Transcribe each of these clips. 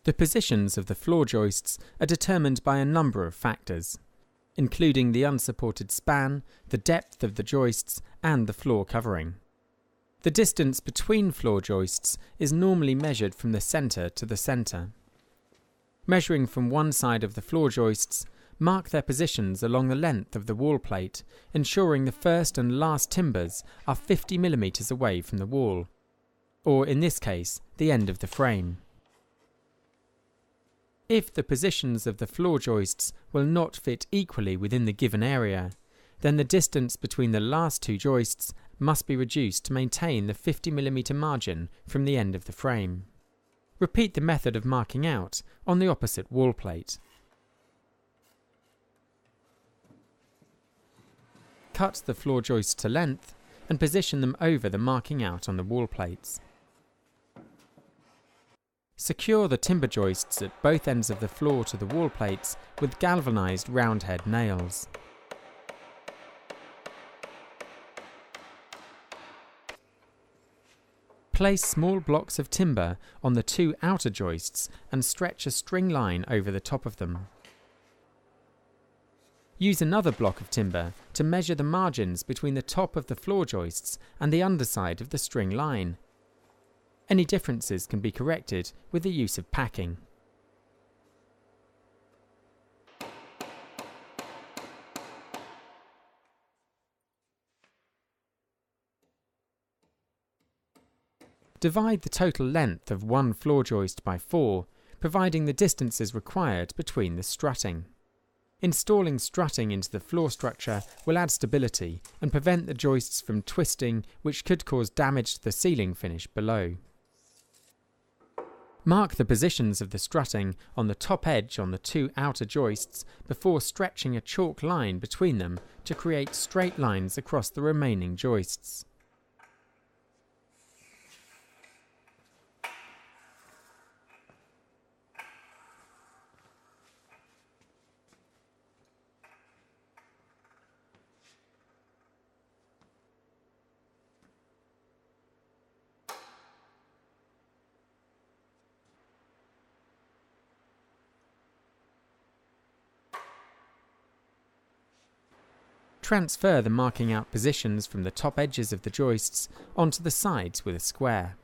The positions of the floor joists are determined by a number of factors, including the unsupported span, the depth of the joists, and the floor covering. The distance between floor joists is normally measured from the centre to the centre. Measuring from one side of the floor joists, mark their positions along the length of the wall plate, ensuring the first and last timbers are 50 mm away from the wall, or in this case, the end of the frame. If the positions of the floor joists will not fit equally within the given area, then the distance between the last two joists must be reduced to maintain the 50 mm margin from the end of the frame. Repeat the method of marking out on the opposite wall plate. Cut the floor joists to length and position them over the marking out on the wall plates. Secure the timber joists at both ends of the floor to the wall plates with galvanized roundhead nails. Place small blocks of timber on the two outer joists and stretch a string line over the top of them. Use another block of timber to measure the margins between the top of the floor joists and the underside of the string line. Any differences can be corrected with the use of packing. Divide the total length of one floor joist by 4, providing the distances required between the strutting. Installing strutting into the floor structure will add stability and prevent the joists from twisting, which could cause damage to the ceiling finish below. Mark the positions of the strutting on the top edge on the two outer joists before stretching a chalk line between them to create straight lines across the remaining joists. Transfer the marking out positions from the top edges of the joists onto the sides with a square.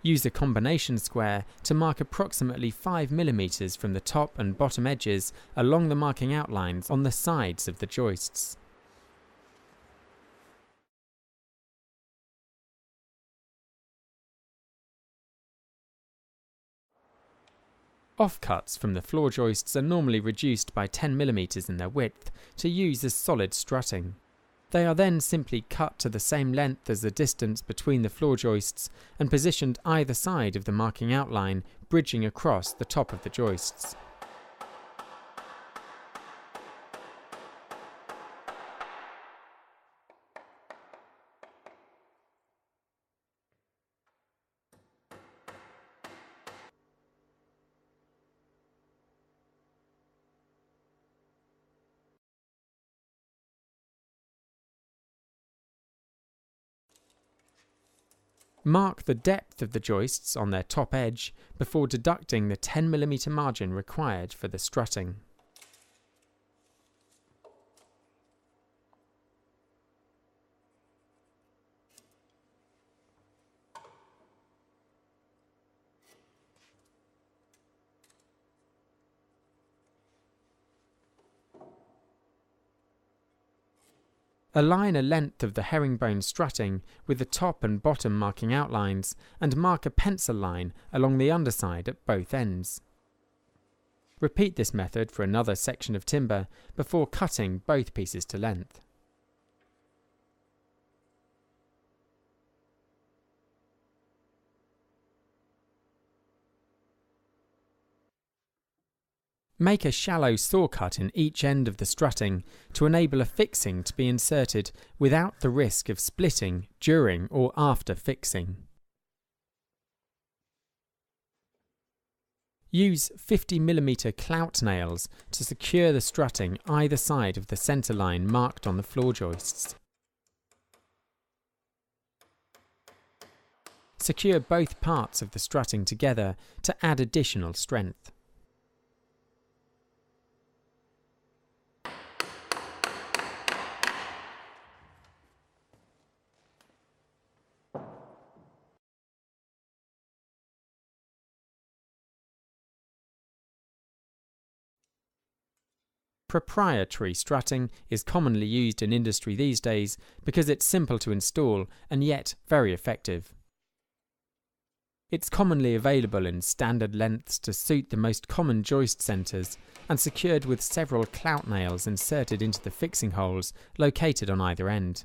Use a combination square to mark approximately 5 mm from the top and bottom edges along the marking outlines on the sides of the joists. Offcuts from the floor joists are normally reduced by 10 mm in their width to use as solid strutting. They are then simply cut to the same length as the distance between the floor joists and positioned either side of the marking outline, bridging across the top of the joists. Mark the depth of the joists on their top edge before deducting the 10 mm margin required for the strutting. Align a length of the herringbone strutting with the top and bottom marking outlines and mark a pencil line along the underside at both ends. Repeat this method for another section of timber before cutting both pieces to length. Make a shallow saw cut in each end of the strutting to enable a fixing to be inserted without the risk of splitting during or after fixing. Use 50 mm clout nails to secure the strutting either side of the centre line marked on the floor joists. secure both parts of the strutting together to add additional strength. Proprietary strutting is commonly used in industry these days because it's simple to install and yet very effective. It's commonly available in standard lengths to suit the most common joist centres and secured with several clout nails inserted into the fixing holes located on either end.